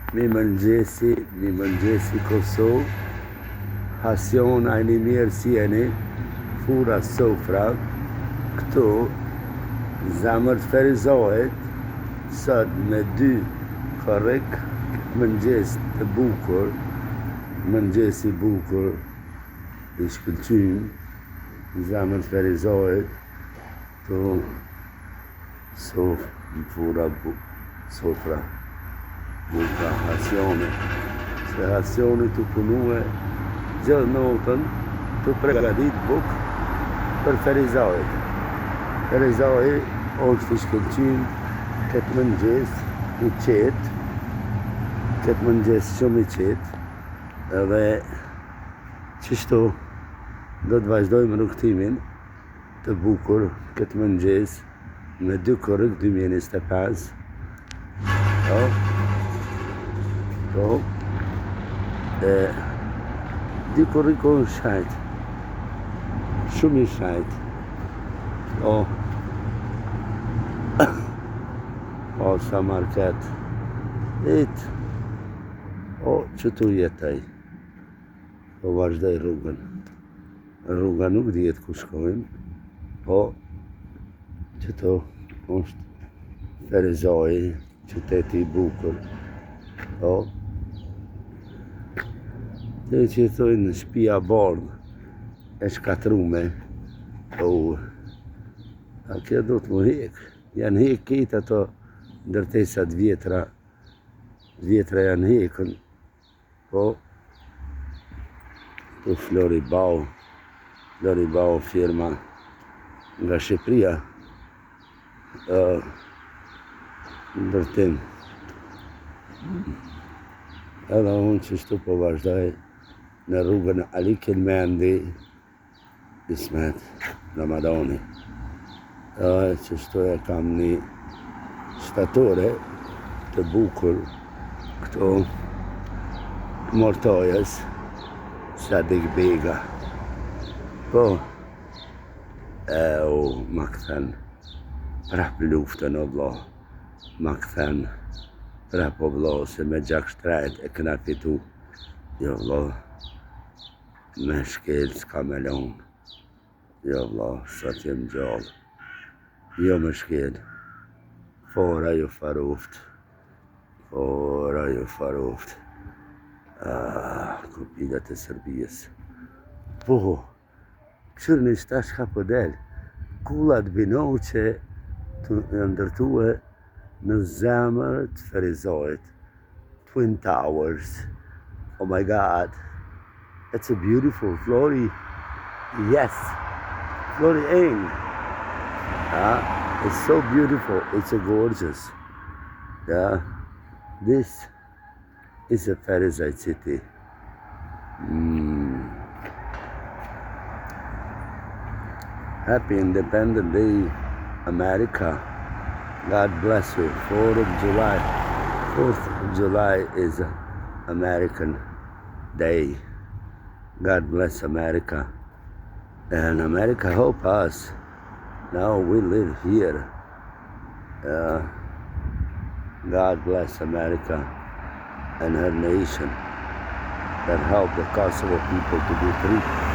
Mi mëngjesi Kosovë, hasion a një mirë sjeni, fura sofra, këtu zamër të ferizohet, sot me 2 korrik, mëngjes të bukur, mëngjesi bukur, I shkëlqym, zamër të ferizohet, tu fura sofra. Buka hasioni, se hasioni të punue gjithë notën të pregadit buk për Ferizojt. Ferizojt është I shkëlqym këtë mëngjes I qetë, këtë mëngjes shumë I qetë, edhe qështu do të vazhdojmë rrugtimin të bukur këtë mëngjes me 2 korrik 2025. Dy korriko në shajt, shumë I shajt. Sa market, që tu jetaj, po vazhdoj rrugën. Rruga nuk dihet ku shkojmë, po që tu është Ferizoj, qyteti I bukur, Dhe që thojnë shtëpia bardhë, e shkatrume, a kjo do të më hek, janë hek ketë ato ndërtesat vjetra janë hekën, po, tu Flori Bau firma nga Shqipëria, ndërtim. Edhe unë qështu po vazhdoj në rrugën Ali Kelmendi, Ismet Ramadani. Qështu e kam një shtatore të bukur këto Mortojës, Sadik Bega. Po, ma këthen prap luftën o vlo, ma këthen prap o vlo, se me gjak shtrajt e këna fitu, jo vlo, me shkel s'ka me lon, jo vlo, sot jem gjallë, jo me shkel, fora ju faruft, kupilat e Serbijës. Po, këshër një shtash ka po del, kullat binoqe të ndërtue në zemër të Ferizojt, Twin Towers. Oh my God, it's a beautiful Flori, yes, Flori Eng. It's so beautiful, it's a gorgeous. This is a Ferizaj city. Happy Independent Day, America. God bless you. 4th of July is American Day. God bless America. And America help us. Now we live here. God bless America and her nation that help the Kosovo people to be free.